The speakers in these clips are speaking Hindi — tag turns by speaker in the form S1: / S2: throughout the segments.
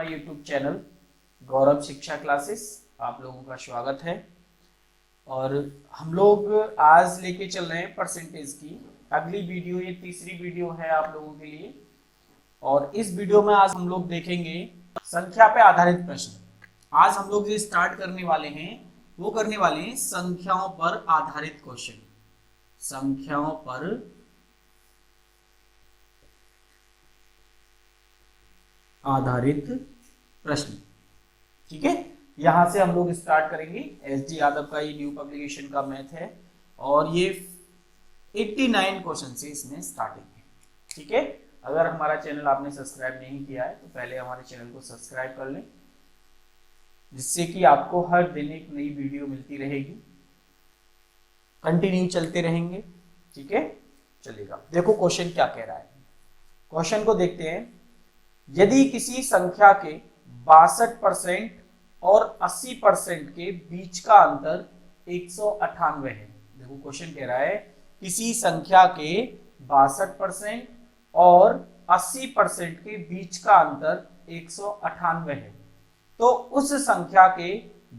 S1: हमारे YouTube चैनल गौरव शिक्षा क्लासेस। आप लोगों का स्वागत है। और हम लोग आज लेके चल रहे हैं परसेंटेज की अगली वीडियो। ये तीसरी वीडियो है आप लोगों के लिए। और इस वीडियो में आज हम लोग देखेंगे संख्या पे आधारित प्रश्न। आज हम लोग जो स्टार्ट करने वाले हैं वो करने वाले हैं संख्याओं पर आधारित क्वेश्चन। संख्याओं पर आधारित प्रश्न, ठीक है। यहां से हम लोग स्टार्ट करेंगे। एस.डी. यादव का ये न्यू पब्लिकेशन का मैथ है और ये 89 क्वेश्चन से इसमें स्टार्टिंग है, ठीक है। अगर हमारा चैनल आपने सब्सक्राइब नहीं किया है तो पहले हमारे चैनल को सब्सक्राइब कर लें, जिससे कि आपको हर दिन एक नई वीडियो मिलती रहेगी, कंटिन्यू चलते रहेंगे, ठीक है। चलेगा, देखो क्वेश्चन क्या कह रहा है। क्वेश्चन को देखते हैं। यदि किसी संख्या के 62% और 80% के बीच का अंतर 198 है। देखो क्वेश्चन कह रहा है किसी संख्या के 62% और 80% के बीच का अंतर 198 है, तो उस संख्या के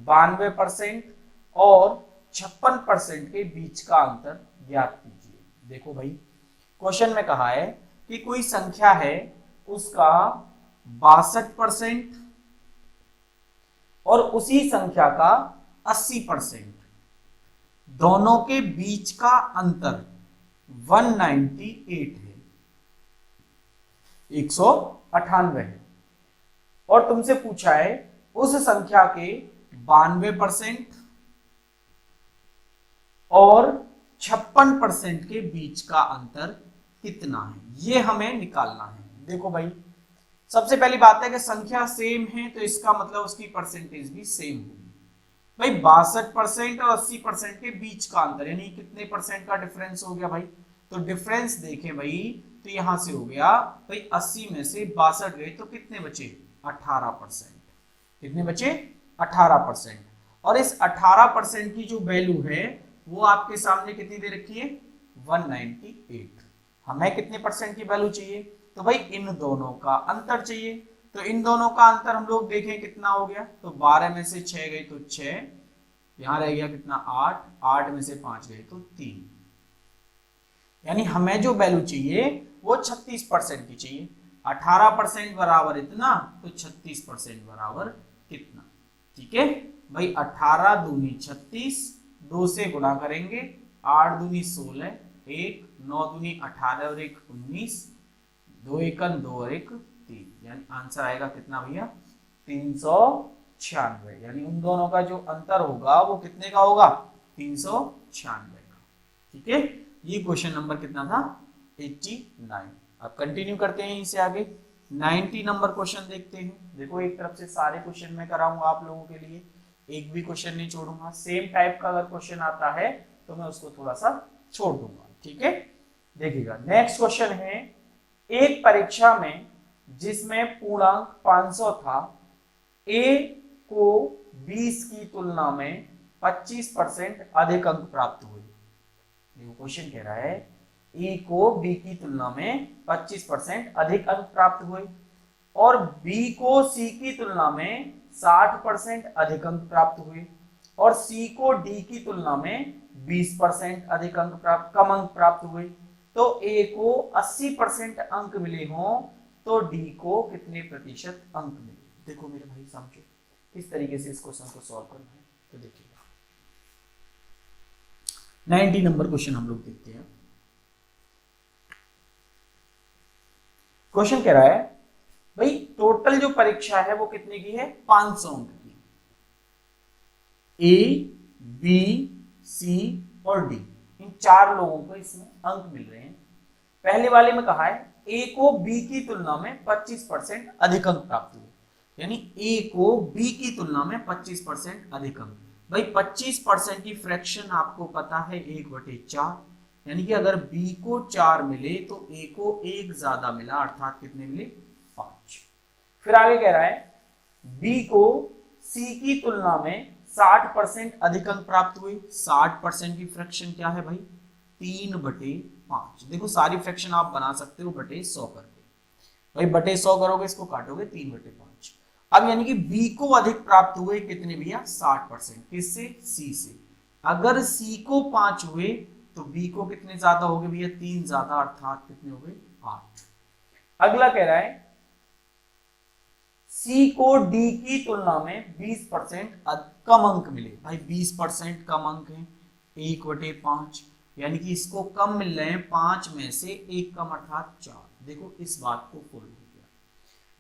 S1: 92% और 56% के बीच का अंतर ज्ञात कीजिए। देखो भाई, क्वेश्चन में कहा है कि कोई संख्या है, उसका 62% और उसी संख्या का 80%, दोनों के बीच का अंतर 198 है, 198 है। और तुमसे पूछा है उस संख्या के 92% और 56% के बीच का अंतर कितना है, ये हमें निकालना है। देखो भाई, सबसे पहली बात है कि संख्या सेम है तो इसका मतलब उसकी परसेंटेज भी सेम होगी। भाई 62% और 80% के बीच का अंतर यानी कितने परसेंट का डिफरेंस हो गया भाई, तो डिफरेंस देखें भाई तो यहां से हो गया भाई 80 में से 62 गए तो कितने बचे, 18%। कितने बचे, 18%। और इस 18% की जो वैल्यू है वो आपके सामने कितनी दे रखी है, 198। हमें कितने परसेंट की वैल्यू चाहिए, तो भाई इन दोनों का अंतर चाहिए। तो इन दोनों का अंतर हम लोग देखें कितना हो गया, तो 12 में से 6 गए तो 6, यहां रह गया कितना 8, 8 में से 5 गए तो 3, यानी हमें जो वैल्यू चाहिए वो 36% की चाहिए। 18% बराबर इतना तो 36% बराबर कितना, ठीक है भाई। 18 दूनी 36, 2 से गुणा करेंगे, 8 दूनी 16, 1 9 दूनी 18 और 1 19, 2 एकन 2 और 1 3, यानी आंसर आएगा कितना भैया, 396। यानी उन दोनों का जो अंतर होगा वो कितने का होगा, 396 का, ठीक है। ये क्वेश्चन नंबर कितना था, 89। अब कंटिन्यू करते हैं इसे आगे। 90 नंबर क्वेश्चन देखते हैं। देखो एक तरफ से सारे क्वेश्चन मैं कराऊंगा आप लोगों के लिए, एक भी क्वेश्चन नहीं छोड़ूंगा। सेम टाइप का अगर क्वेश्चन आता है तो मैं उसको थोड़ा सा छोड़ दूंगा, ठीक है। देखिएगा, नेक्स्ट क्वेश्चन है। एक परीक्षा में जिसमें पूर्णांक 500 था, ए को 20 की तुलना में 25% अधिक अंक प्राप्त हुए। देखो क्वेश्चन कह रहा है ए को बी की तुलना में 25% अधिक अंक प्राप्त हुए और बी को सी की तुलना में 60% अधिक अंक प्राप्त हुए और सी को डी की तुलना में 20% अधिक अंक कम अंक प्राप्त हुए। तो ए को 80% अंक मिले हों तो डी को कितने प्रतिशत अंक मिले। देखो मेरे भाई समझो किस तरीके से इस क्वेश्चन को सॉल्व करना है। तो देखिएगा 90 नंबर क्वेश्चन हम लोग देखते हैं। क्वेश्चन कह रहा है भाई टोटल जो परीक्षा है वो कितने की है, 500 अंक की। ए बी सी और डी, इन 4 लोगों को इसमें अंक मिल रहे हैं। पहले वाले में कहा है ए को बी की तुलना में 25% अधिक अंक प्राप्त हुए, यानी ए को बी की तुलना में 25% अधिक अंक। भाई 25% की फ्रैक्शन आपको पता है 1/4, यानी कि अगर बी को 4 मिले तो ए को 1 ज्यादा मिला, अर्थात कितने मिले, 5। फिर आगे कह रहा है बी को सी की तुलना में 60% अधिक अंक प्राप्त हुए। 60% की फ्रैक्शन क्या है भाई, 3/5। देखो सारी फ्रैक्शन आप बना सकते हो बटे 100 करके। भाई बटे 100 करोगे, इसको काटोगे 3/5। अब यानी कि बी को अधिक प्राप्त हुए कितने भैया 60%, किससे सी से। अगर सी को 5 हुए तो बी को कितने ज्यादा हो गए भैया 3 ज्यादा, अर्थात कितने हो गए 8। अगला कह रहा है सी को डी की तुलना में 20% कम अंक मिले। भाई 20% कम अंक है 1/5, यानी कि इसको कम मिल रहे हैं 5 में से 1 कम अर्थात 4। देखो इस बात को फॉलो हो गया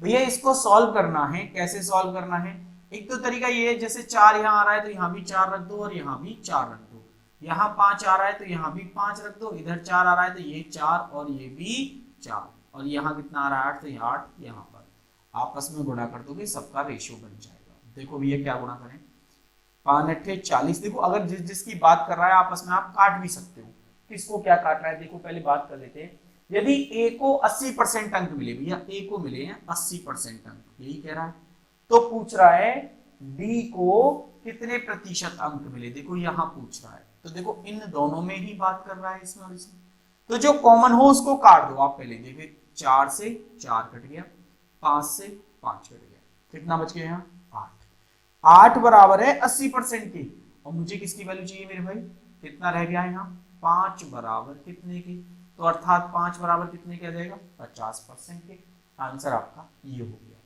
S1: भैया। इसको सॉल्व करना है, कैसे सॉल्व करना है? एक तो तरीका ये है, जैसे 4 यहाँ आ रहा है तो यहाँ भी 4 रख दो और यहाँ भी 4 रख दो, यहाँ 5 आ रहा है तो यहाँ भी 5 रख दो, इधर 4 आ रहा है तो ये 4 और ये भी 4, और यहाँ कितना आ रहा है 8 तो यहाँ 8, यहाँ पर आपस में गुणा कर दोगे सबका रेशियो बन जाएगा। देखो भैया क्या गुणा करें, 5 40। देखो अगर जिसकी बात कर रहा है आपस में आप काट भी सकते हो, किसको क्या काट रहा है देखो पहले बात कर लेते हैं। यदि ए को 80% अंक मिले भैया, ए को मिले हैं 80% अंक, यही कह रहा है, तो पूछ रहा है डी को कितने प्रतिशत अंक मिले, देखो यहां पूछ रहा है। तो देखो इन दोनों में ही बात कर रहा है, इसमें और इसमें, तो जो कॉमन हो उसको काट दो आप पहले। देखिए 4 से 4 कट गया, 5 से 5 कट गया, कितना बच गया यहाँ 8। 8 बराबर है 80% की, और मुझे किसकी वैल्यू चाहिए मेरे भाई, कितना रह गया यहाँ 5 बराबर कितने की, तो अर्थात 5 बराबर कितने के आ जाएगा 50% के। आंसर आपका ये हो गया।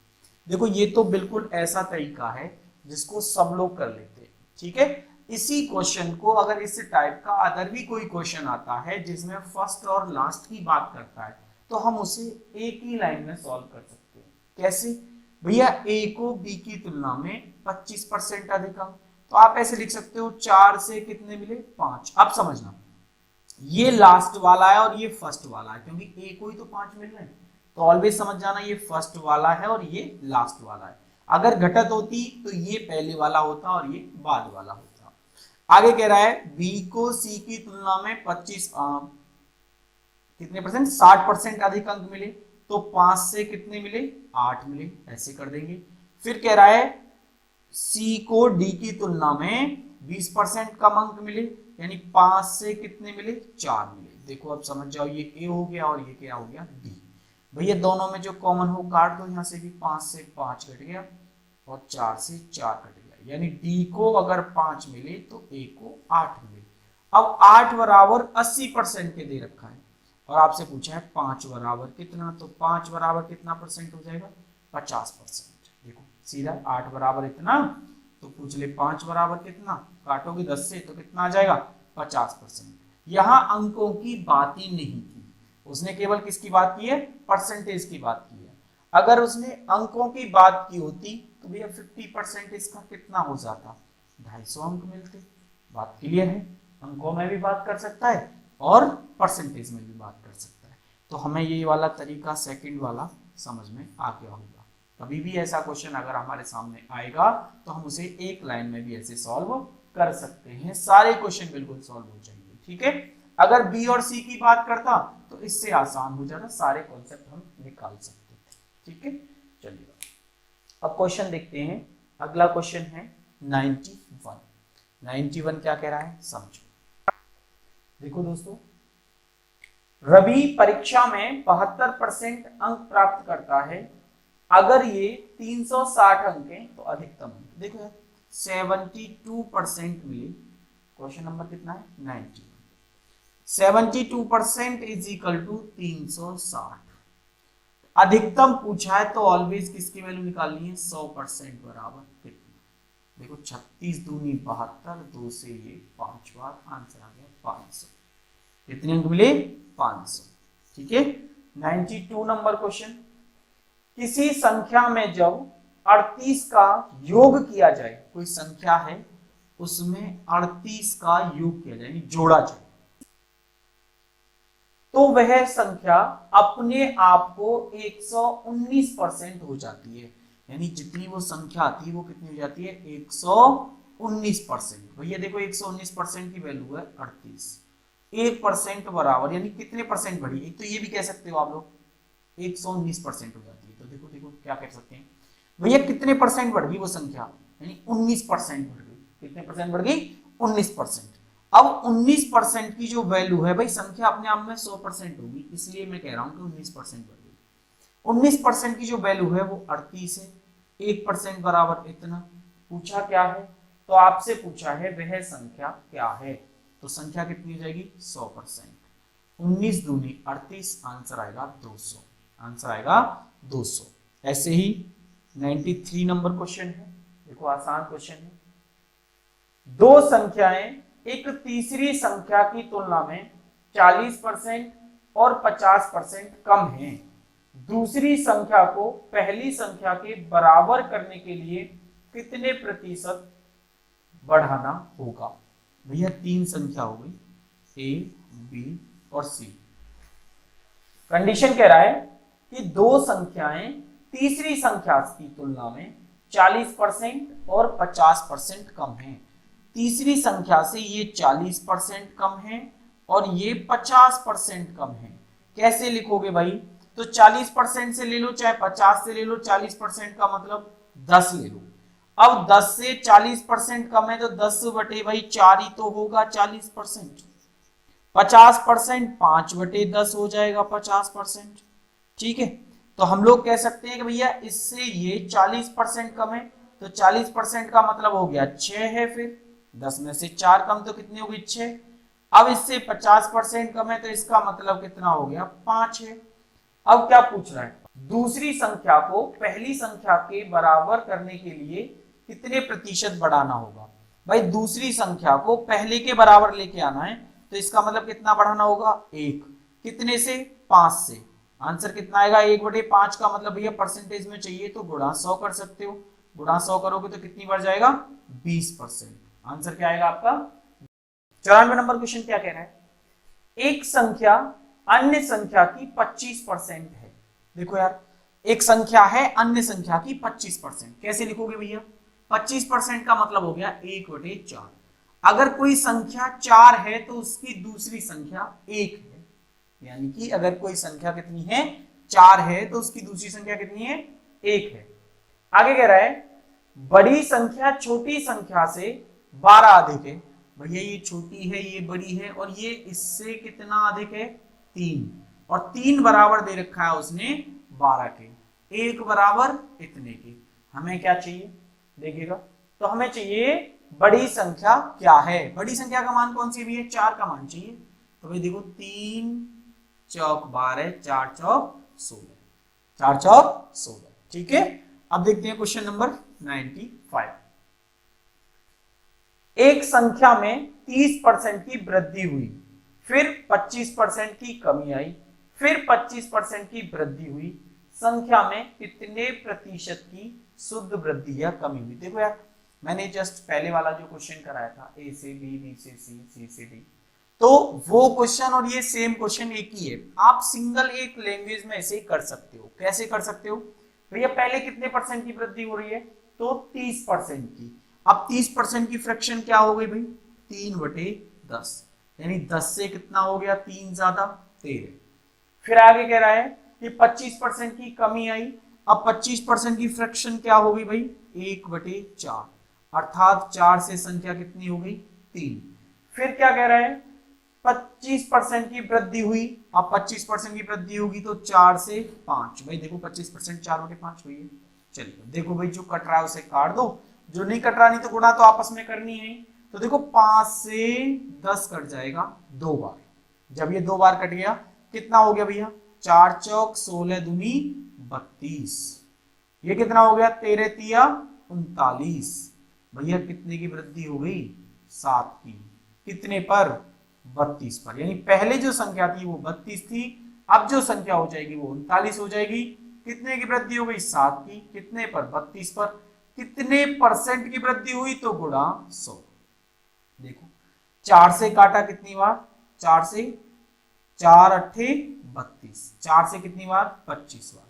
S1: देखो ये तो बिल्कुल ऐसा तरीका है जिसको सब लोग कर लेते हैं, ठीक है। इसी क्वेश्चन को अगर इस टाइप का अदर भी कोई क्वेश्चन आता है जिसमें फर्स्ट और लास्ट की बात करता है तो हम उसे एक ही लाइन में सॉल्व कर सकते हैं। कैसे भैया, ए को बी की तुलना में 25% अधिक अंक, तो आप ऐसे लिख सकते हो 4 से कितने मिले 5। अब समझना ये लास्ट वाला है और ये फर्स्ट वाला है, क्योंकि ए को ही तो 5 मिल रहे हैं, तो ऑलवेज समझ जाना ये फर्स्ट वाला है और ये लास्ट वाला है। अगर घटत होती तो ये पहले वाला होता और ये बाद वाला होता। आगे कह रहा है बी को सी की तुलना में 25 कितने परसेंट 60% अधिक अंक मिले, तो 5 से कितने मिले 8 मिले, ऐसे कर देंगे। फिर कह रहा है सी को डी की तुलना में 20% कम अंक मिले, यानी 5 से कितने मिले 4 मिले। देखो अब समझ जाओ, ये ए हो गया और ये क्या हो गया डी। भैया दोनों में जो कॉमन हो काट दो, यहाँ से भी 5 से 5 कट गया और 4 से 4 कट गया, यानी डी को अगर 5 मिले तो ए को 8 मिले। अब 8 बराबर 80% के दे रखा है और आपसे पूछा है 5 बराबर कितना, तो 5 बराबर कितना परसेंट हो जाएगा 50%। देखो सीधा 8 बराबर इतना, तो पूछ ले 5 बराबर कितना, काटोगे 10 से तो कितना आ जाएगा 50%। यहां अंकों की बात ही नहीं की, उसने केवल किसकी बात की है परसेंटेज की बात की है। अगर उसने अंकों की बात की होती तो भैया 50% इसका कितना हो जाता 250 अंक मिलते। बात क्लियर है, अंकों में भी बात कर सकता है और परसेंटेज में भी बात कर सकता है। तो हमें ये वाला तरीका सेकंड वाला समझ में आ गया होगा। कभी भी ऐसा क्वेश्चन अगर हमारे सामने आएगा तो हम उसे एक लाइन में भी ऐसे सॉल्व कर सकते हैं, सारे क्वेश्चन बिल्कुल सॉल्व हो जाएंगे, ठीक है। अगर बी और सी की बात करता तो इससे आसान हो जाता, सारे कॉन्सेप्ट हम निकाल सकते थे, ठीक है। चलिए अब क्वेश्चन देखते हैं। अगला क्वेश्चन है 91 क्या कह रहा है समझो। देखो दोस्तों, रवि परीक्षा में 72% अंक प्राप्त करता है, अगर ये 360 अंक है तो अधिकतम अंक। देखो यार 72% मिले, क्वेश्चन नंबर कितना है 91। 72% इज इक्वल टू 360। अधिकतम पूछा है तो ऑलवेज किसकी वैल्यू निकालनी है 100% बराबर कितना। देखो 36 दूनी 72, 2 से ये 5 बार, आंसर आ गया 500। कितने अंक मिले 500, ठीक है। 92 नंबर क्वेश्चन, किसी संख्या में जब 38 का योग किया जाए, कोई संख्या है उसमें 38 का योग किया जाए जोड़ा जाए, तो वह संख्या अपने आप को 119% हो जाती है। यानी जितनी वो संख्या आती है वो कितनी हो जाती है 119%। भैया देखो 119% की वैल्यू है 38, 1% बराबर यानी कितने परसेंट बढ़ी, एक तो ये भी कह सकते हो आप लोग 119% हो जाती है। तो देखो देखो क्या कह सकते हैं भैया कितने परसेंट बढ़ गई वो संख्या, यानी 19% बढ़ गई। कितने परसेंट बढ़ गई 19%। अब 19% की जो वैल्यू है भाई, संख्या अपने आप में 100% होगी, इसलिए मैं कह रहा हूं कि 19% बढ़ गई। 19% की जो वैल्यू है वो 38 है, 1% बराबर इतना। पूछा क्या है, तो आपसे पूछा है वह संख्या क्या है, तो संख्या कितनी हो जाएगी 100%। 19 दूनी 38, आंसर आएगा 200, आंसर आएगा 200। ऐसे ही 93 नंबर क्वेश्चन है, देखो आसान क्वेश्चन है। दो संख्याएं एक तीसरी संख्या की तुलना में 40% और 50% कम हैं। दूसरी संख्या को पहली संख्या के बराबर करने के लिए कितने प्रतिशत बढ़ाना होगा। भैया तीन संख्या हो गई, ए बी और सी। कंडीशन कह रहा है कि दो संख्याएं तीसरी संख्या की तुलना में 40% और 50% कम हैं। तीसरी संख्या से ये 40% कम है और ये 50% कम है। कैसे लिखोगे भाई, तो 40% से ले लो चाहे 50 से ले लो, 40% का मतलब 10 ले लो। अब 10 से 40% कम है तो 10 बटे भाई 4 ही तो होगा 40%। 50% 5/10 हो जाएगा 50%। ठीक है, तो हम लोग कह सकते हैं कि भैया इससे ये 40% कम है, तो 40% का मतलब हो गया 6 है, फिर 10 में से 4 कम तो कितनी होगी 6। अब इससे 50% कम है तो इसका मतलब कितना हो गया 5 है। अब क्या पूछ रहा है, दूसरी संख्या को पहली संख्या के बराबर करने के लिए कितने प्रतिशत बढ़ाना होगा। भाई दूसरी संख्या को पहले के बराबर लेके आना है, तो इसका मतलब कितना बढ़ाना होगा 1। कितने से, 5 से। आंसर कितना आएगा 1/5 का मतलब भैया परसेंटेज में चाहिए तो गुणा 100 कर सकते हो। गुणा 100 करोगे तो कितनी बढ़ जाएगा 20%। आंसर क्या आएगा आपका 94 नंबर क्वेश्चन क्या कह रहा है, एक संख्या अन्य संख्या की 25% है। देखो यार, एक संख्या है अन्य संख्या की 25%, कैसे लिखोगे भैया, 25% का मतलब हो गया 1/4। अगर कोई संख्या 4 है तो उसकी दूसरी संख्या 1 है, यानी कि अगर कोई संख्या कितनी है 4 है तो उसकी दूसरी संख्या कितनी है 1 है। आगे कह रहा है बड़ी संख्या छोटी संख्या से 12 अधिक है। भैया ये छोटी है ये बड़ी है और ये इससे कितना अधिक है 3, और 3 बराबर दे रखा है उसने 12 के, 1 बराबर इतने के। हमें क्या चाहिए देखिएगा, तो हमें चाहिए बड़ी संख्या क्या है। बड़ी संख्या का मान कौन सी भी है, 4 का मान चाहिए। तो भाई देखो 3 चौक 12, 4 चौक 16, 4 चौक 16। ठीक है, अब देखते हैं क्वेश्चन नंबर 95। एक संख्या में 30% की वृद्धि हुई, फिर 25% की कमी आई, फिर 25% की वृद्धि हुई। संख्या में कितने प्रतिशत की शुद्ध वृद्धि या कमी हुई। देखो यार, मैंने जस्ट पहले वाला जो क्वेश्चन कराया था ए से बी, बी से सी, सी से डी, तो वो क्वेश्चन और ये सेम क्वेश्चन एक ही है। आप सिंगल एक लैंग्वेज में ऐसे कर सकते हो। कैसे कर सकते हो भैया, पहले कितने परसेंट की वृद्धि हो रही है, तो 30% की। अब 30% की फ्रैक्शन क्या हो गई भाई 3/10, यानी 10 से कितना हो गया 3 ज्यादा 13। फिर आगे कह रहा है कि 25% की कमी आई। अब 25% की फ्रैक्शन क्या होगी भाई 1/4, अर्थात 4 से संख्या कितनी हो गई 3। फिर क्या कह रहा है 25% की वृद्धि हुई। अब 25% की वृद्धि होगी तो 4 से 5। भाई देखो 25% 4/5 हुई है। चलिए देखो भाई, जो कट रहा है उसे काट दो, जो नहीं कट रहा नहीं तो गुणा तो आपस में करनी है। तो देखो 5 से 10 कट जाएगा 2 बार। जब ये 2 बार कट गया कितना हो गया भैया 4 चौक 16 दूनी 32। ये कितना हो गया 13 तिया 39। भैया कितने की वृद्धि हो गई 7 की। कितने पर 32 पर। यानी पहले जो संख्या थी वो 32 थी, अब जो संख्या हो जाएगी वो 39 हो जाएगी। कितने की वृद्धि हो गई 7 की। कितने पर 32 पर। कितने परसेंट की वृद्धि हुई, तो गुणा 100। देखो 4 से काटा कितनी बार 4 से 4 अट्ठे 32, 4 से कितनी बार 25 बार।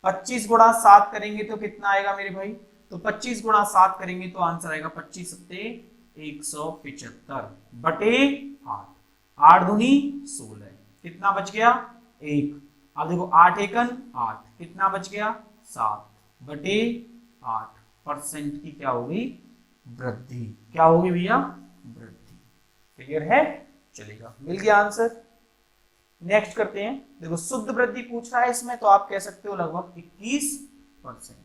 S1: 25 गुणा 7 करेंगे तो कितना आएगा मेरे भाई, तो 25 गुणा 7 करेंगे तो आंसर आएगा 25 सत्ते 175 बटे 8। 8 दूनी 16, कितना बच गया 1। अब देखो 8 एकन 8, कितना बच गया 7 बटे 8% की क्या होगी वृद्धि। क्या होगी भैया वृद्धि। क्लियर है, चलेगा, मिल गया आंसर। नेक्स्ट करते हैं। देखो शुद्ध वृद्धि पूछ रहा है इसमें, तो आप कह सकते हो लगभग 21%।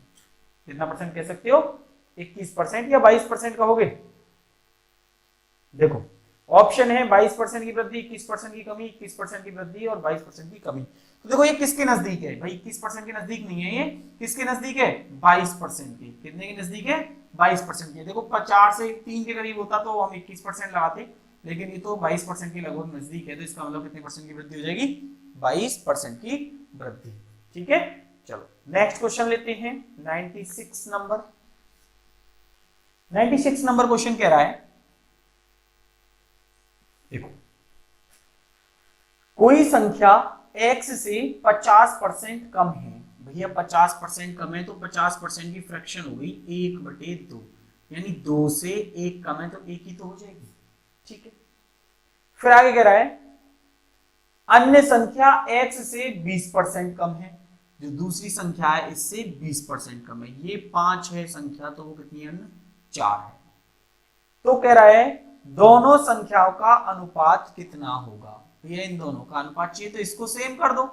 S1: कितना परसेंट कह सकते हो? 21% या 22% कहोगे? देखो ऑप्शन है 22% की वृद्धि, 21% की कमी, 21% की वृद्धि और 22% की कमी। तो देखो ये किसके नजदीक है भाई? 21% के नजदीक नहीं है, ये किसके नजदीक है? 22% के। कितने के नजदीक है? 22% के। देखो 4 से 3 के करीब होता तो हम 21% लगाते, लेकिन ये तो 22% के लगभग नजदीक है, तो इसका मतलब कितने परसेंट की वृद्धि हो जाएगी? 22% की वृद्धि। ठीक है, चलो नेक्स्ट क्वेश्चन लेते हैं। 96 नंबर, 96 नंबर क्वेश्चन कह रहा है, देखो कोई संख्या x से 50% कम है। भैया 50% कम है तो 50% की फ्रैक्शन हो गई 1/2, यानी 2 से 1 कम है तो 1 ही तो हो जाएगी। ठीक है, फिर आगे कह रहा है अन्य संख्या x से 20% कम है। जो दूसरी संख्या है इससे 20% कम है। ये 5 है संख्या, तो वो कितनी है? 4 है। तो कह रहा है दोनों संख्याओं का अनुपात कितना होगा? भैया इन दोनों का अनुपात चाहिए तो इसको सेम कर दो।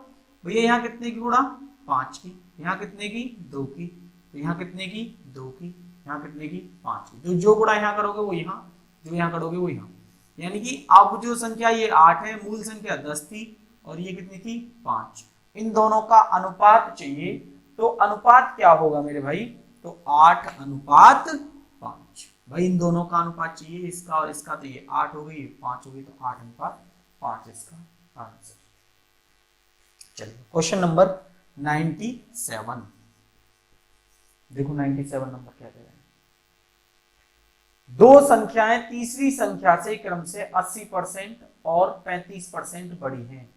S1: भैया यहाँ कितने की गुणा? 5 की। यहाँ कितने की? 2 की। तो यहाँ कितने की? 2 की। यहाँ कितने की? 5 की। तो जो गुणा यहाँ करोगे वो यहाँ, जो यहाँ करोगे वो यहाँ। यानी कि अब जो संख्या ये 8 है, मूल संख्या 10 थी और ये कितनी थी? 5। इन दोनों का अनुपात चाहिए, तो अनुपात क्या होगा मेरे भाई? तो 8:5। भाई इन दोनों का अनुपात चाहिए, इसका और इसका, तो ये 8 हो गई, 5 हो गई, तो 8:5 इसका आंसर। चलिए क्वेश्चन नंबर 97। देखो 97 नंबर क्या कह रहे हैं। दो संख्याएं तीसरी संख्या से क्रम से 80% और 35% बड़ी हैं,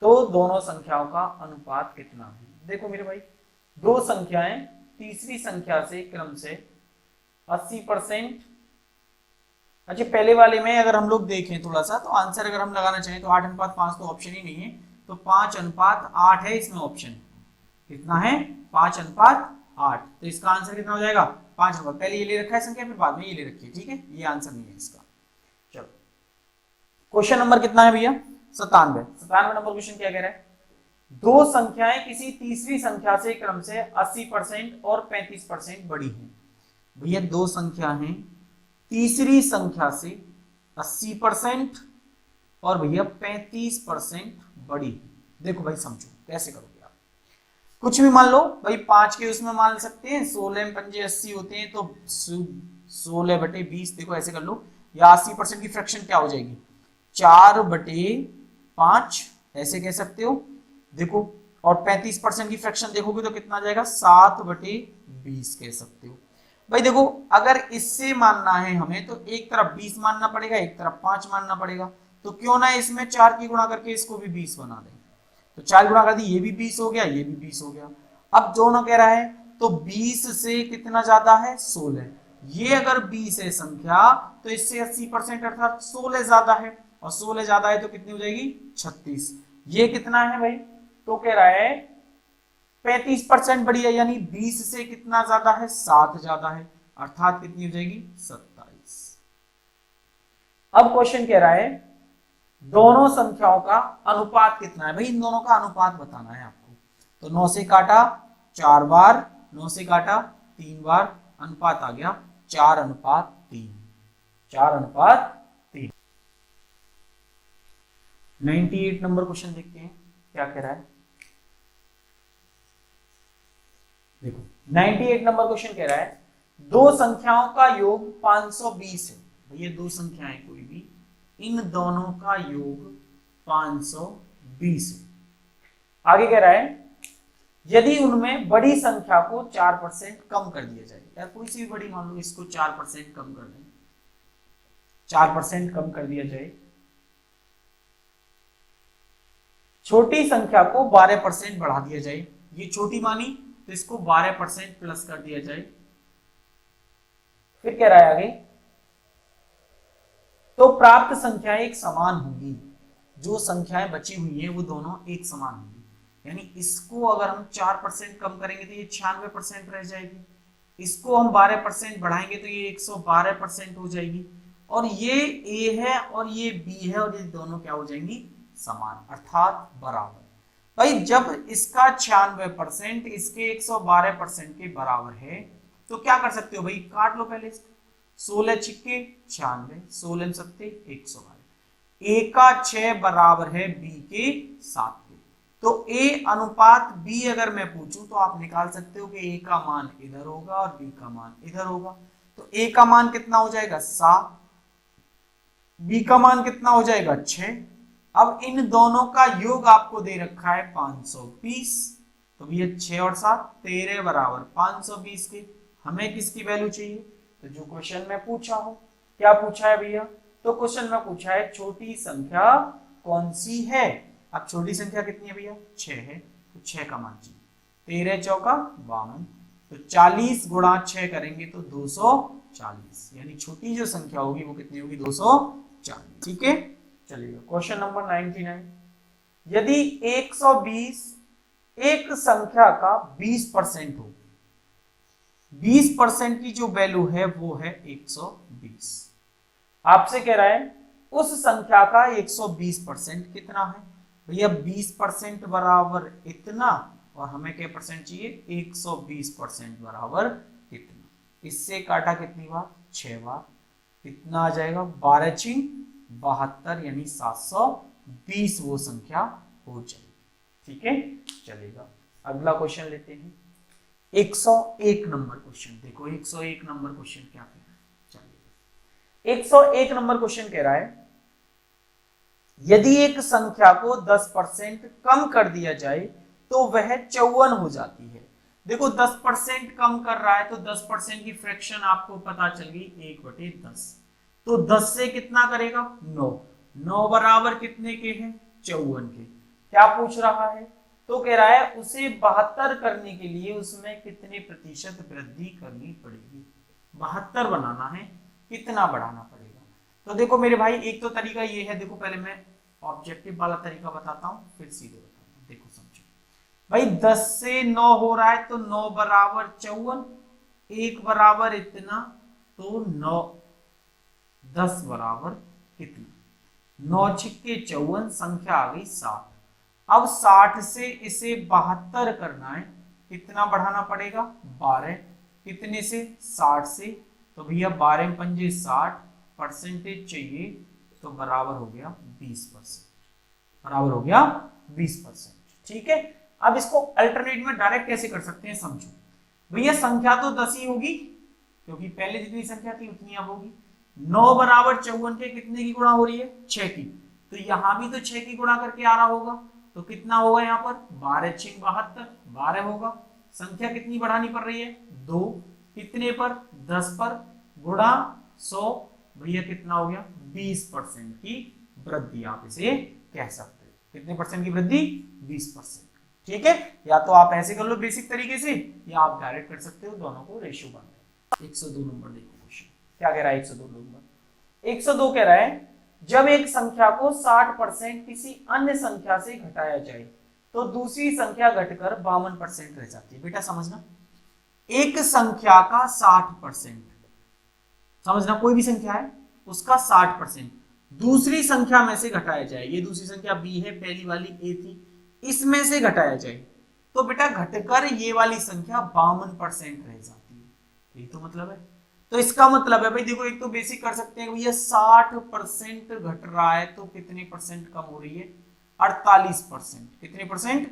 S1: तो दोनों संख्याओं का अनुपात कितना है? देखो मेरे भाई, दो संख्याएं तीसरी संख्या से क्रम से 80%। अच्छा पहले वाले में अगर हम लोग देखें थोड़ा सा, तो आंसर अगर हम लगाना चाहें तो 8:5 तो ऑप्शन ही नहीं है, तो 5:8 है इसमें ऑप्शन। कितना है? 5:8। तो इसका आंसर कितना हो जाएगा? 5 नंबर। पहले ये ले रखा है संख्या, फिर बाद में ये ले रखी है। ठीक है, ये आंसर नहीं है इसका। चलो क्वेश्चन नंबर कितना है भैया? 97। 97 नंबर क्वेश्चन क्या कह रहा है? दो संख्याएं किसी तीसरी संख्या से क्रम से 80% और 35% बड़ी हैं। भैया दो संख्या हैं तीसरी संख्या से 80% और भैया 35% बड़ी। देखो भाई समझो कैसे करोगे आप। कुछ भी मान लो भाई, 5 के उसमें मान सकते हैं, 16 में 5 80 होते हैं, तो 16/20। देखो ऐसे कर लो, या 80% की फ्रैक्शन क्या हो जाएगी? 4/5 ऐसे कह सकते हो। देखो और 35% की फ्रैक्शन देखोगे तो कितना आ जाएगा? 7/20 कह सकते हो। भाई देखो अगर इससे मानना है हमें तो एक तरफ 20 मानना पड़ेगा, एक तरफ 5 मानना पड़ेगा। तो क्यों ना इसमें 4 की गुणा करके इसको भी 20 बना दें। तो 4 गुणा कर दी, ये भी 20 हो गया, ये भी 20 हो गया। अब दोनों कह रहा है तो 20 से कितना ज्यादा है? 16। ये अगर 20 है संख्या तो इससे 80% अर्थात 16 ज्यादा है, और 16 ज्यादा है तो कितनी हो जाएगी? 36। ये कितना है भाई? तो कह रहा है 35% बड़ी है, यानी 20 से कितना ज्यादा है? 7 ज्यादा है, अर्थात कितनी हो जाएगी? 27। अब क्वेश्चन कह रहा है दोनों संख्याओं का अनुपात कितना है? भाई इन दोनों का अनुपात बताना है आपको। तो 9 से काटा 4 बार, 9 से काटा 3 बार, अनुपात आ गया 4:3। 4:3। 98 नंबर क्वेश्चन देखते हैं क्या कह रहा है। देखो 98 नंबर क्वेश्चन कह रहा है दो संख्याओं का योग 520 है। भैया दो संख्याएं कोई भी, इन दोनों का योग 520 है। आगे कह रहा है यदि उनमें बड़ी संख्या को 4% कम कर दिया जाए, या कोई सी भी बड़ी मान लो, इसको 4% कम कर दें, 4% कम कर दिया जाए, छोटी संख्या को 12% बढ़ा दिया जाए। ये छोटी मानी तो इसको 12% प्लस कर दिया जाए। फिर कह रहा है आगे तो प्राप्त संख्याएं एक समान होंगी। जो संख्याएं बची हुई हैं वो दोनों एक समान होंगी। यानी इसको अगर हम 4% कम करेंगे तो ये 96% रह जाएगी, इसको हम 12% बढ़ाएंगे तो ये 112% हो जाएगी, और ये ए है और ये बी है, और ये दोनों क्या हो जाएंगी? समान, अर्थात बराबर। भाई जब इसका 96% इसके 112% के बराबर है तो क्या कर सकते हो भाई, काट लो पहले। 16 छिक्के 96, 16 सत्ते 112। ए का 6 बराबर है बी के 7 के। तो ए अनुपात बी अगर मैं पूछूं तो आप निकाल सकते हो कि ए का मान इधर होगा और बी का मान इधर होगा। तो ए का मान कितना हो जाएगा 7, बी का मान कितना हो जाएगा 6। अब इन दोनों का योग आपको दे रखा है 520। तो भैया 6 और 7 13 बराबर 520 के। हमें किसकी वैल्यू चाहिए, तो जो क्वेश्चन में पूछा हो। क्या पूछा है भैया, तो क्वेश्चन में पूछा है छोटी संख्या कौन सी है। अब छोटी संख्या कितनी है भैया 6 है, तो 6 का मान चाहिए। 13 चौका 52, तो 40 गुणा 6 करेंगे तो 240, यानी छोटी जो संख्या होगी वो कितनी होगी 240। ठीक है, चलिए क्वेश्चन नंबर 99। यदि 120 एक संख्या का 20% हो, 20% की जो वैल्यू है वो है 120। आपसे कह रहा है उस संख्या का 120% कितना है। भैया 20% बराबर इतना, और हमें क्या परसेंट चाहिए 120% बराबर इतना। इससे काटा कितनी बार 6 बार, कितना आ जाएगा 12 छिंग 72, यानी 720 वो संख्या हो जाएगी। ठीक है, चलेगा। अगला क्वेश्चन लेते हैं 101 नंबर क्वेश्चन। देखो 101 नंबर क्वेश्चन क्या कह रहा है, चलिए 101 नंबर क्वेश्चन कह रहा है यदि एक संख्या को 10% कम कर दिया जाए तो वह 54 हो जाती है। देखो 10% कम कर रहा है तो 10% की फ्रैक्शन आपको पता चल गई 1/10। तो 10 से कितना करेगा 9, 9 बराबर कितने के हैं 54 के। क्या पूछ रहा है, तो कह रहा है उसे 72 करने के लिए उसमें कितने प्रतिशत वृद्धि करनी पड़ेगी। 72 बनाना है, कितना बढ़ाना पड़ेगा। तो देखो मेरे भाई एक तो तरीका ये है, देखो पहले मैं ऑब्जेक्टिव वाला तरीका बताता हूं फिर सीधे बताता हूं। देखो समझो भाई 10 से 9 हो रहा है तो 9 बराबर 54, 1 बराबर इतना, तो 9 10 बराबर कितना 9 छिक्के 54, संख्या आ गई 60। अब 60 से इसे 72 करना है, कितना बढ़ाना पड़ेगा 12, कितने से 60 से, तो भैया 12 पंजे 60, परसेंटेज चाहिए तो बराबर हो गया 20%, बराबर हो गया 20%। ठीक है, अब इसको अल्टरनेट में डायरेक्ट कैसे कर सकते हैं समझो। भैया संख्या तो 10 ही होगी क्योंकि पहले जितनी संख्या थी उतनी अब होगी। 9 बराबर 54 के कितने की गुणा हो रही है 6 की, तो यहां भी तो 6 की गुणा करके आ रहा होगा, तो कितना होगा यहाँ पर 12 6 72, 12 होगा। संख्या कितनी बढ़ानी पड़ रही है 2, कितने पर 10 पर, गुणा 100, भैया कितना हो गया 20% की वृद्धि आप इसे कह सकते हो। कितने परसेंट की वृद्धि 20%। ठीक है, या तो आप ऐसे कर लो बेसिक तरीके से, या आप डायरेक्ट कर सकते हो, दोनों को रेशियो बन। 102 नंबर देखो क्वेश्चन क्या कह रहा है। 102 नंबर 102 कह रहा है जब एक संख्या को 60% किसी अन्य संख्या से घटाया जाए तो दूसरी संख्या घटकर 52% रह जाती है। बेटा समझना, एक संख्या का 60%, समझना कोई भी संख्या है उसका 60% दूसरी संख्या में से घटाया जाए। ये दूसरी संख्या बी है, पहली वाली ए थी, इसमें से घटाया जाए तो बेटा घटकर ये वाली संख्या 52% रह जाती है। यही तो मतलब है। तो इसका मतलब है भाई देखो एक तो बेसिक कर सकते हैं भैया 60% घट रहा है तो कितने परसेंट कम हो रही है 48%। कितने परसेंट,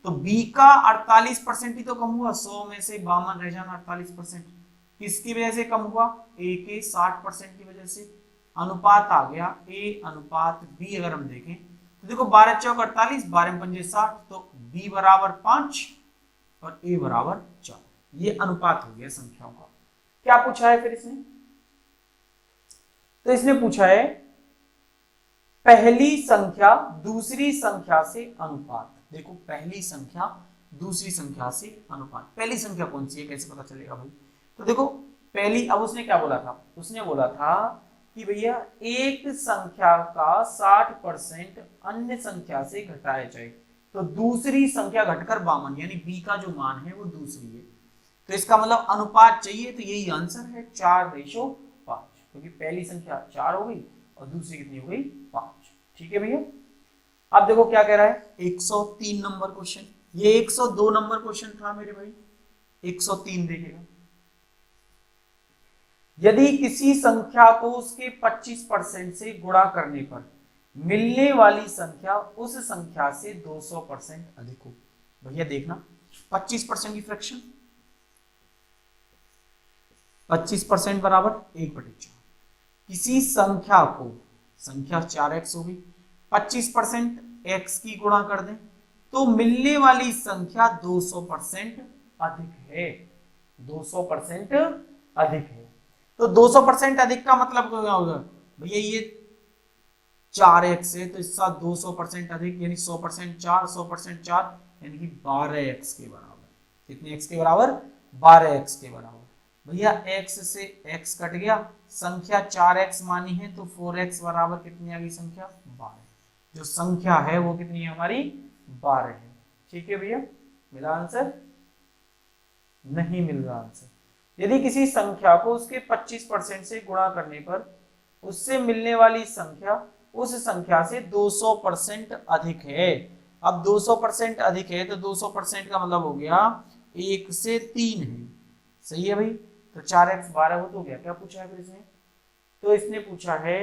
S1: तो बी का 48% ही तो कम हुआ, 100 में से 52 रह जाना 48%। किसकी वजह से कम हुआ, ए के 60% की वजह से। अनुपात आ गया ए अनुपात बी। अगर हम देखें तो देखो 12 चौक 48, 12 पंजे 60, तो बी बराबर 5 और ए बराबर 4। ये अनुपात हो गया संख्याओं का। क्या पूछा है फिर इसने, तो इसने पूछा है पहली संख्या दूसरी संख्या से अनुपात। देखो पहली संख्या दूसरी संख्या से अनुपात, पहली संख्या कौन सी है कैसे पता चलेगा भाई। तो देखो पहली, अब उसने क्या बोला था, उसने बोला था कि भैया एक संख्या का 60% अन्य संख्या से घटाया जाए तो दूसरी संख्या घटकर 52, यानी बी का जो मान है वो दूसरी है। तो इसका मतलब अनुपात चाहिए, तो यही आंसर है 4:5, क्योंकि पहली संख्या 4 हो गई और दूसरी कितनी हो गई 5। ठीक है भैया। अब देखो क्या कह रहा है 103 नंबर क्वेश्चन। ये 102 नंबर क्वेश्चन था मेरे भाई, 103 देखेगा। यदि किसी संख्या को उसके 25% से गुणा करने पर मिलने वाली संख्या उस संख्या से 200% अधिक हो। भैया देखना 25% की फ्रैक्शन 25% बराबर 1/4। किसी संख्या को, संख्या 4x होगी, 25% x की गुणा कर दें तो मिलने वाली संख्या 200% अधिक है। 200% अधिक है। तो 200% अधिक का मतलब क्या होगा भैया, ये 4x है तो इसका 200% अधिक यानी 100% 4, 100% 4 यानी कि 12x के बराबर। कितने x के बराबर? 12x के बराबर। भैया x से x कट गया, संख्या 4x मानी है तो 4x बराबर कितनी आ गई संख्या? 12। जो संख्या है वो कितनी है हमारी? 12 है। ठीक है भैया, मिला आंसर? नहीं मिल रहा आंसर। यदि किसी संख्या को उसके 25% से गुणा करने पर उससे मिलने वाली संख्या उस संख्या से 200% अधिक है। अब 200% अधिक है तो 200% का मतलब हो गया 1 से 3 है। सही है भाई? तो 4x 12 हो तो गया। क्या पूछा है फिर इसने? तो इसने पूछा है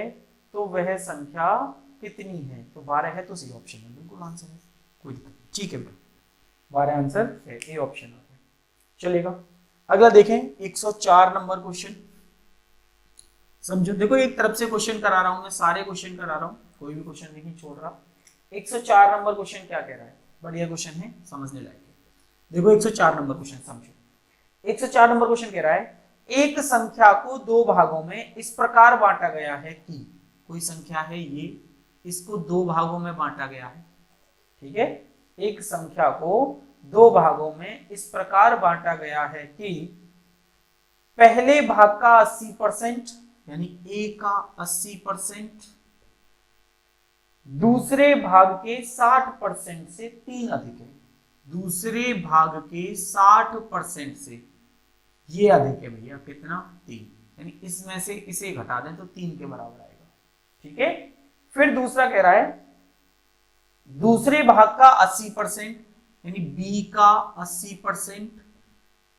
S1: तो वह संख्या कितनी है, तो 12 है तो सी ऑप्शन है, बिल्कुल आंसर है, कोई दिक्कत। ठीक है भाई, 12 आंसर है, ए ऑप्शन आता है। चलेगा, अगला देखें 104 नंबर क्वेश्चन। समझो, देखो एक तरफ से क्वेश्चन करा रहा हूं मैं, सारे क्वेश्चन करा रहा हूं, कोई भी क्वेश्चन नहीं छोड़ रहा। 104 नंबर क्वेश्चन क्या कह रहा है? बढ़िया क्वेश्चन है, समझने लायक है। देखो 104 नंबर क्वेश्चन समझो। 104 नंबर क्वेश्चन कह रहा है एक संख्या को दो भागों में इस प्रकार बांटा गया है कि, कोई संख्या है ये, इसको दो भागों में बांटा गया है। ठीक है, एक संख्या को दो भागों में इस प्रकार बांटा गया है कि पहले भाग का 80% यानी a का 80% दूसरे भाग के 60% से 3 अधिक है। दूसरे भाग के 60% से ये अधिक है भैया, कितना? 3। यानी इसमें से इसे घटा दें तो 3 के बराबर आएगा। ठीक है, फिर दूसरा कह रहा है दूसरे भाग का 80% यानी b का 80%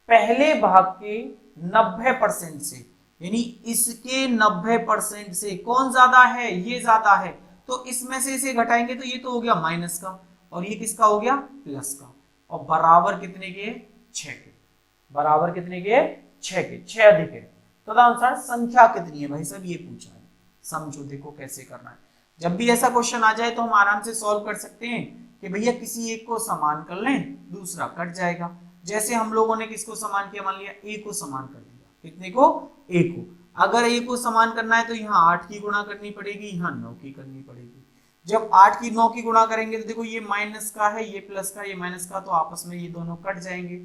S1: पहले भाग के 90% से, यानी इसके 90% से कौन ज्यादा है? ये ज्यादा है, तो इसमें से इसे घटाएंगे तो ये तो हो गया माइनस का, और ये किसका हो गया? प्लस का। और बराबर कितने के? 6 के। बराबर कितने के? 6 के। 6 अधिक है। तो अनुसार संख्या कितनी है भाई साहब, ये पूछा है। समझो, देखो कैसे करना है। जब भी ऐसा क्वेश्चन आ जाए तो हम आराम से सॉल्व कर सकते हैं कि भैया किसी एक को समान कर लें, दूसरा कट जाएगा। जैसे हम लोगों ने किसको समान किया? मान लिया a को समान कर दिया। कितने को? a को। अगर a को समान करना है तो यहाँ 8 की गुणा करनी पड़ेगी, यहाँ 9 की करनी पड़ेगी। जब 8 की 9 की गुणा करेंगे तो देखो ये माइनस का है, ये प्लस का, ये माइनस का, तो आपस में ये दोनों कट जाएंगे।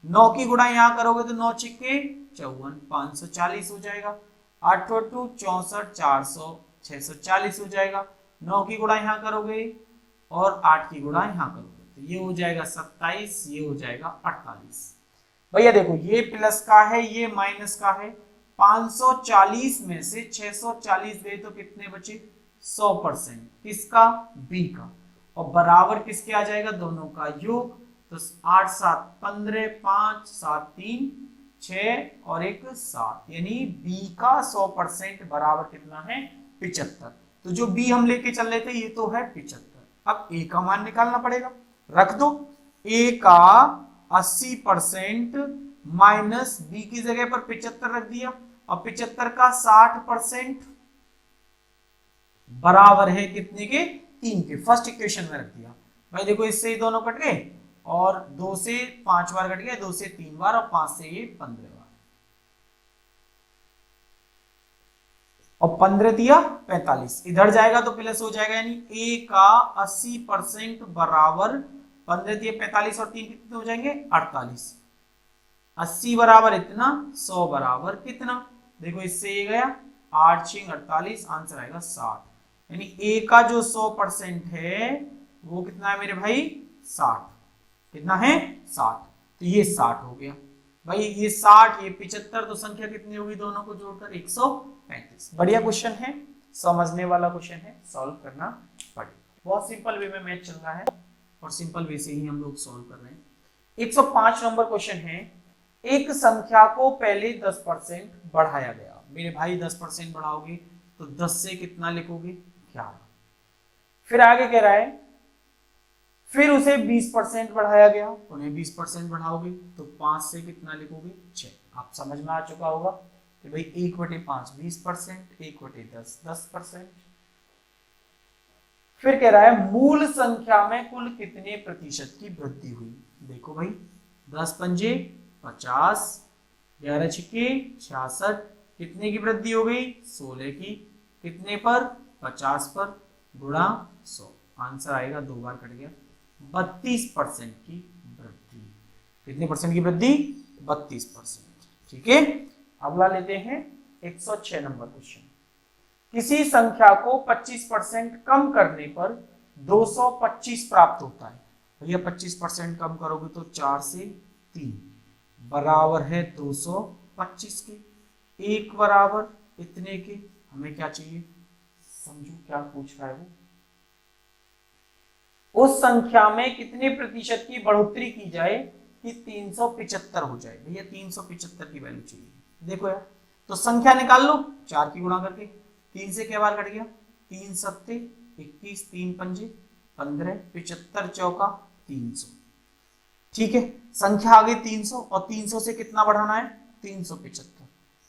S1: 9 की गुणा यहाँ करोगे तो 9 छिक्के 54, 540 हो जाएगा। 8 2 64, 400, 640 हो जाएगा। 9 की गुणा यहाँ करोगे और 8 की गुणा यहाँ करोगे तो ये हो जाएगा 27, ये हो जाएगा 48। भैया देखो ये प्लस का है, ये माइनस का है। 540 में से 640 गए तो कितने बचे? 100%। किसका? b का। और बराबर किसके आ जाएगा? दोनों का योग। तो 8 7 15, 5 7 3 6 और 1 7, यानी b का 100% बराबर कितना है? 75। तो जो b हम लेके चल रहे थे ये तो है 75। अब a का मान निकालना पड़ेगा, रख दो। a का 80% माइनस b की जगह पर 75 रख दिया, और 75 का 60% बराबर है कितने के? 3 के। फर्स्ट इक्वेशन में रख दिया भाई। देखो इससे ही दोनों कट गए, और 2 से 5 बार कट गया, 2 से 3 बार, और 5 से ये 15 बार, और 15 दिया 45। इधर जाएगा तो प्लस हो जाएगा, यानी a का 80% बराबर 15 दिए 45 और 3 कितने हो जाएंगे? 48। 80 बराबर इतना, 100 बराबर कितना? देखो इससे ये गया 8 6 48, आंसर आएगा 60। यानी a का जो 100% है वो कितना है मेरे भाई? 60। कितना है? 60। तो ये 60 हो गया भाई, ये 60, ये 75, तो संख्या कितनी होगी दोनों को जोड़कर? 135। बढ़िया क्वेश्चन है, समझने वाला क्वेश्चन है, सॉल्व करना पड़ेगा। बहुत सिंपल वे में मैथ चल रहा है और सिंपल वे से ही हम लोग सॉल्व कर रहे हैं। 105 नंबर क्वेश्चन है एक संख्या को पहले 10% बढ़ाया गया। मेरे भाई 10% बढ़ाओगे तो 10 से कितना लिखोगे 11। फिर आगे कह रहा है फिर उसे 20% बढ़ाया गया, उन्हें 20% बढ़ाओगे तो 5 से कितना लिखोगे 6। आप समझ में आ चुका होगा कि भाई 1/5 20%, 1/10 10%। फिर कह रहा है मूल संख्या में कुल कितने प्रतिशत की वृद्धि हुई। देखो भाई 10 पंजे 50, 11 छिक्के 66, कितने की वृद्धि हो गई 16 की, कितने पर 50 पर, गुणा 100। आंसर आएगा 2 बार कट गया 32% की वृद्धि। कितने परसेंट की वृद्धि 32%। ठीक है, अगला लेते हैं 106 नंबर क्वेश्चन। किसी संख्या को 25% कम करने पर 225 प्राप्त होता है। भैया 25% कम करोगे तो 4 से 3 बराबर है 225 के। एक बराबर इतने के, हमें क्या चाहिए समझो क्या पूछ रहा है वो। उस संख्या में कितने प्रतिशत की बढ़ोतरी की जाए कि 375 हो जाए। भैया 375 की वैल्यू चाहिए। देखो यार तो संख्या निकाल लो 4 की गुणा करके। 3 से क्या बार कट गया 3 सत्ते 21, 3 पंजे 15, 75 चौका 300। ठीक है, संख्या आ गई 300 और 300 से कितना बढ़ाना है 375।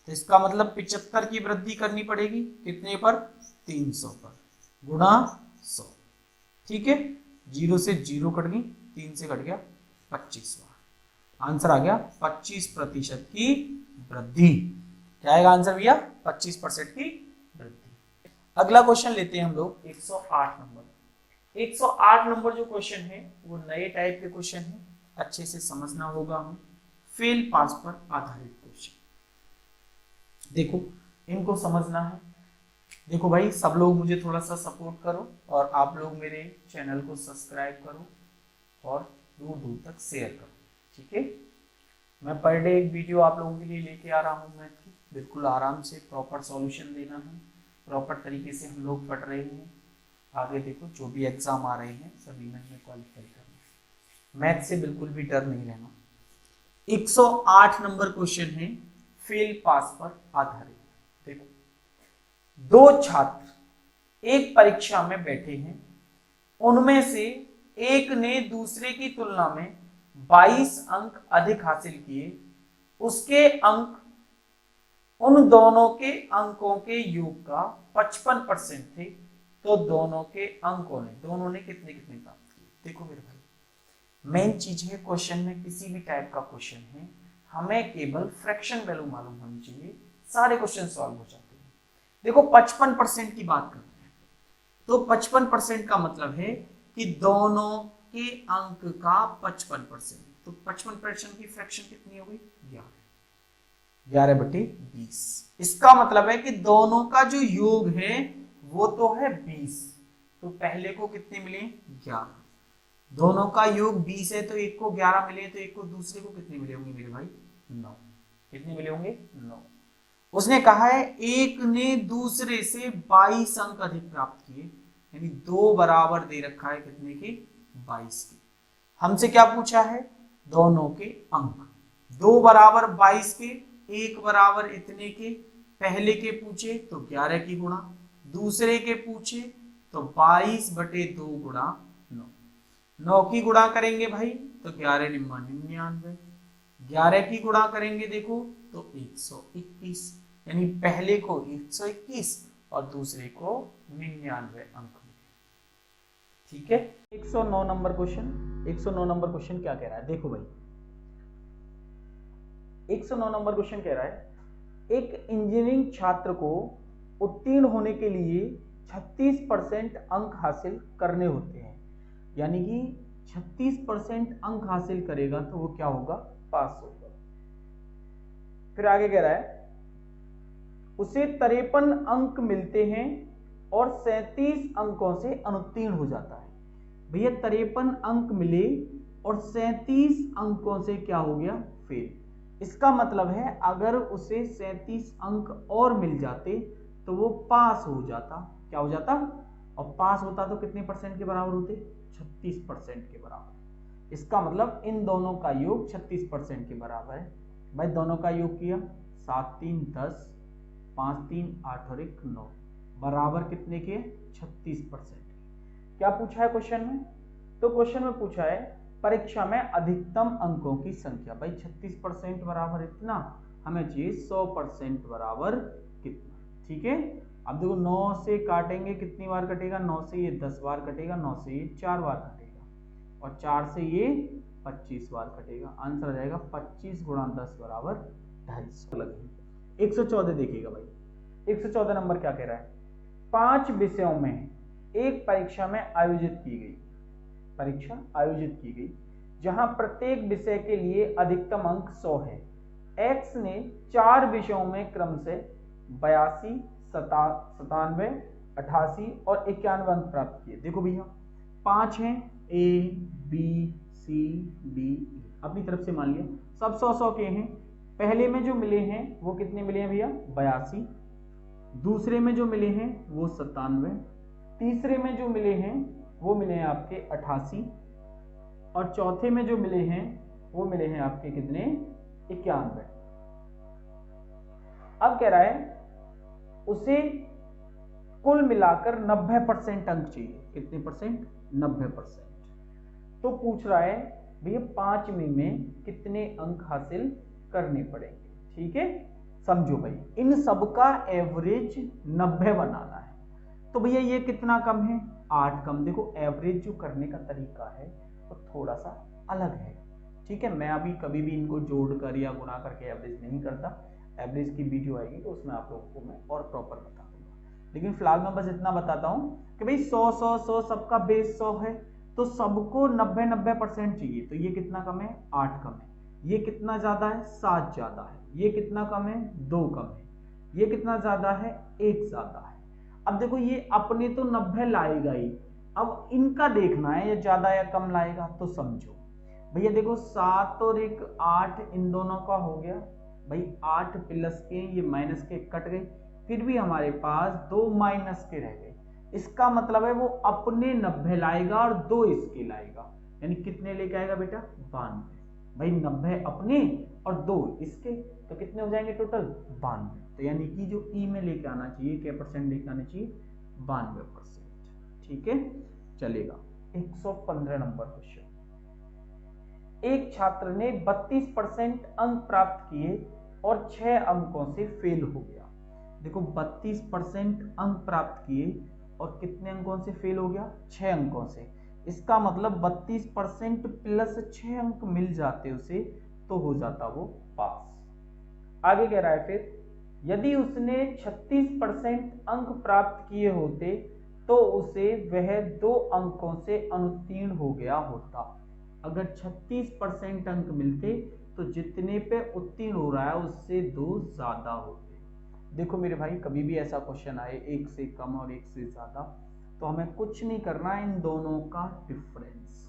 S1: तो इसका मतलब 75 की वृद्धि करनी पड़ेगी कितने पर 300 पर, गुणा 100। ठीक है, 0 से 0 कट गई, 3 से कट गया 25 बार। आंसर आ गया 25% की वृद्धि। क्या आएगा आंसर भैया 25% की वृद्धि। अगला क्वेश्चन लेते हैं हम लोग 108 नंबर। 108 नंबर जो क्वेश्चन है वो नए टाइप के क्वेश्चन है, अच्छे से समझना होगा हमें। फेल पास पर आधारित क्वेश्चन। देखो इनको समझना है। देखो भाई सब लोग मुझे थोड़ा सा सपोर्ट करो और आप लोग मेरे चैनल को सब्सक्राइब करो और दूर दूर तक शेयर करो। ठीक है, मैं पर डे एक वीडियो आप लोगों के लिए लेके आ रहा हूँ मैथ की। बिल्कुल आराम से प्रॉपर सॉल्यूशन देना है, प्रॉपर तरीके से हम लोग पढ़ रहे हैं। आगे देखो जो भी एग्जाम आ रहे हैं सभी में हमें क्वालिफाई करना, मैथ से बिल्कुल भी डर नहीं रहना। 108 नंबर क्वेश्चन है फेल पास पर आधारित। देखो दो छात्र एक परीक्षा में बैठे हैं, उनमें से एक ने दूसरे की तुलना में 22 अंक अधिक हासिल किए। उसके अंक उन दोनों के अंकों के योग का 55% थे, तो दोनों ने कितने कितने प्राप्त किए। देखो मेरे भाई मेन चीज है क्वेश्चन में, किसी भी टाइप का क्वेश्चन है हमें केवल फ्रैक्शन वैल्यू मालूम होनी चाहिए, सारे क्वेश्चन सॉल्व हो जाते हैं। देखो 55% की बात करते हैं तो 55% का मतलब है कि दोनों के अंक का 55%। तो 55% की फ्रैक्शन कितनी हो गई 11/20। इसका मतलब है कि दोनों का जो योग है वो तो है 20, तो पहले को कितने मिले 11। दोनों का योग 20 है तो एक को 11 मिले, तो एक को दूसरे को कितने मिले होंगे मेरे भाई 9। कितने मिले होंगे 9। उसने कहा है एक ने दूसरे से 22 अंक अधिक प्राप्त किए, यानी 2 बराबर दे रखा है कितने के 22 के। हमसे क्या पूछा है दोनों के अंक, 2 बराबर 22 के, 1 बराबर इतने के। पहले के पूछे तो 11 की गुणा, दूसरे के पूछे तो 22/2 गुणा 9। 9 की गुणा करेंगे भाई तो 11 निम्मा 99, 11 की गुणा करेंगे देखो तो 121, यानी पहले को 121 और दूसरे को 99 अंक। ठीक है, 109 नंबर क्वेश्चन। 109 नंबर क्वेश्चन क्या कह रहा है देखो भाई, 109 नंबर क्वेश्चन कह रहा है एक इंजीनियरिंग छात्र को उत्तीर्ण होने के लिए 36% अंक हासिल करने होते हैं, यानी कि 36% अंक हासिल करेगा तो वो क्या होगा पास होगा। फिर आगे कह रहा है उसे 53 अंक मिलते हैं और 37 अंकों से अनुत्तीर्ण हो जाता है। भैया 53 अंक मिले और 37 अंकों से क्या हो गया फेल। इसका मतलब है अगर उसे 37 अंक और मिल जाते तो वो पास हो जाता। क्या हो जाता, और पास होता तो कितने परसेंट के बराबर होते 36% के बराबर। इसका मतलब इन दोनों का योग 36% के बराबर है, भाई दोनों का योग किया, 7 3 10, 5 3 8 और 1 9, बराबर कितने के? 36%। क्या पूछा है क्वेश्चन में? तो क्वेश्चन में पूछा है परीक्षा में अधिकतम अंकों की संख्या। भाई 36% बराबर इतना, हमें चाहिए 100% बराबर कितना। ठीक है, अब देखो 9 से काटेंगे कितनी बार कटेगा? 9 से ये 10 बार कटेगा, 9 से ये 4 बार कटेगा, और 4 से ये 25 बार कटेगा। आंसर आ जाएगा 25 गुणा 10 बराबर 250। 114 देखिएगा भाई, 114 नंबर क्या कह रहा है? 5 विषयों में एक परीक्षा में आयोजित की गई, परीक्षा आयोजित की गई जहां प्रत्येक विषय के लिए अधिकतम अंक 100 है। एक्स ने 4 विषयों में क्रम से 82, 97, 88 और 91 अंक प्राप्त किए। देखो भैया 5 हैं, A B C D E, अपनी तरफ से मान लिया सब 100-100 के हैं। पहले में जो मिले हैं वो कितने मिले हैं भैया? 82, दूसरे में जो मिले हैं वो 97, तीसरे में जो मिले हैं वो मिले हैं आपके 88, और चौथे में जो मिले हैं वो मिले हैं आपके कितने? 91। अब कह रहा है उसे कुल मिलाकर 90% अंक चाहिए। कितने परसेंट? 90%। तो पूछ रहा है भैया 5 में कितने अंक हासिल करने पड़ेंगे। ठीक है, समझो भाई इन सब का एवरेज 90 बनाना है। तो भैया ये कितना कम है? 8 कम। देखो एवरेज जो करने का तरीका है वो थोड़ा सा अलग है। ठीक है, मैं अभी कभी भी इनको जोड़कर या गुणा करके एवरेज नहीं करता। एवरेज की वीडियो आएगी तो उसमें आप लोगों को मैं और प्रॉपर बता दूंगा, लेकिन फिलहाल मैं बस इतना बताता हूं कि भाई 100 सबका बेस 100 है, तो सबको 90% चाहिए। तो ये कितना कम है? 8 कम है। ये कितना ज्यादा है? 7 ज्यादा है। ये कितना कम है? 2 कम है। ये कितना ज्यादा है? 1 ज्यादा है। अब देखो ये अपने तो 90 लाएगा ही, अब इनका देखना है ये ज्यादा या कम लाएगा। तो समझो भैया देखो 7 और 1 8, इन दोनों का हो गया भाई 8 प्लस के ये माइनस के कट गए, फिर भी हमारे पास 2 माइनस के रह गए। इसका मतलब है वो अपने 90 लाएगा और 2 इसके लाएगा, यानी कितने लेके आएगा बेटा? 92। भाई 90 अपने और 2 इसके, तो कितने हो जाएंगे टोटल? 92। तो यानी कि जो ई में लेके आना चाहिए, क्या परसेंट लेके आना चाहिए? 92%। ठीक है, चलेगा। 115 नंबर क्वेश्चन। एक छात्र ने 32% अंक प्राप्त किए और 6 अंकों से फेल हो गया। देखो 32% अंक प्राप्त किए और कितने अंकों से फेल हो गया? 6 अंकों से। इसका मतलब 32% प्लस 6 अंक मिल जाते उसे तो हो जाता वो पास। आगे कह रहा है फिर यदि उसने 36% अंक प्राप्त किए होते तो उसे वह 2 अंकों से अनुत्तीर्ण हो गया होता। अगर 36% अंक मिलते तो जितने पे उत्तीर्ण हो रहा है उससे 2 ज्यादा होते। देखो मेरे भाई कभी भी ऐसा क्वेश्चन आए 1 से कम और 1 से ज्यादा, तो हमें कुछ नहीं करना है, इन दोनों का डिफरेंस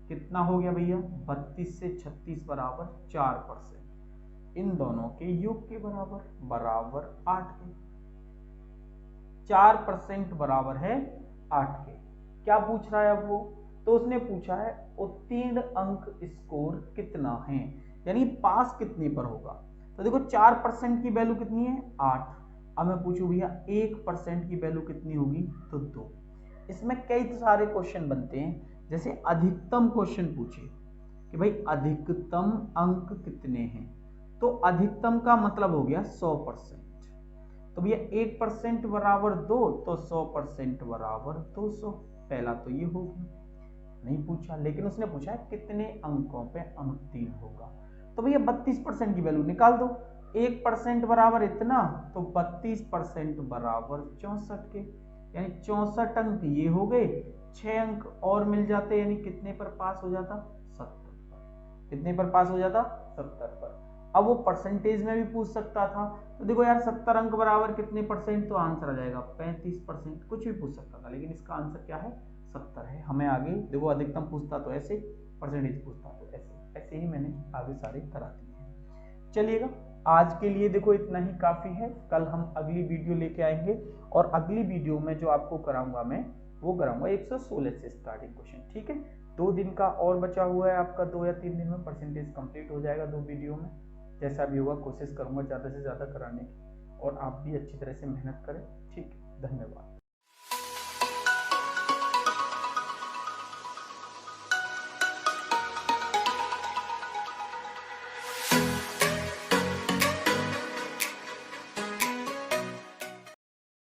S1: कितना हो गया भैया? 32 से 36 बराबर 4%, इन दोनों के योग के बराबर बराबर 8 के। 4% बराबर है 8 के। क्या पूछ रहा है अब वो? तो उसने पूछा है उत्तीर्ण अंक स्कोर कितना है, यानी पास कितने पर होगा। तो देखो 4% की वैल्यू कितनी है? 8। अब मैं पूछूं भैया 1% की वैल्यू कितनी होगी? तो 2। इसमें कई सारे क्वेश्चन बनते हैं, जैसे अधिकतम क्वेश्चन पूछे कि भाई अधिकतम अंक कितने हैं, तो अधिकतम का मतलब हो गया 100%। तो भैया 1% बराबर 2, तो 100% बराबर 200। पहला तो ये हो गया, नहीं पूछा, लेकिन उसने पूछा है कितने अंकों पे अनुत्तीर्ण होगा। तो भैया 32% की वैल्यू निकाल दो। 1% बराबर इतना, तो 32% बराबर 64 के, यानी 64 अंक ये हो गए। 6 अंक और मिल जाते, यानी कितने पर पास हो जाता? 70 पर। कितने पर पास हो जाता? 70 पर। अब वो परसेंटेज में भी पूछ सकता था, तो देखो यार 70 अंक बराबर कितने परसेंट, तो आंसर आ जाएगा 35%। कुछ भी पूछ सकता था, लेकिन इसका आंसर क्या है? 70 है। हमें आगे देखो अधिकतम पूछता तो ऐसे, परसेंटेज पूछता तो ऐसे, ऐसे ही मैंने आगे सारे करा दिए हैं। चलिएगा आज के लिए देखो इतना ही काफी है। कल हम अगली वीडियो लेके आएंगे, और अगली वीडियो में जो आपको कराऊंगा मैं वो कराऊंगा 116 से स्टार्टिंग क्वेश्चन। ठीक है, 2 दिन का और बचा हुआ है आपका, 2 या 3 दिन में परसेंटेज कंप्लीट हो जाएगा 2 वीडियो में।
S2: जैसा भी होगा कोशिश करूँगा ज़्यादा से ज़्यादा कराने की, और आप भी अच्छी तरह से मेहनत करें। ठीक है, धन्यवाद।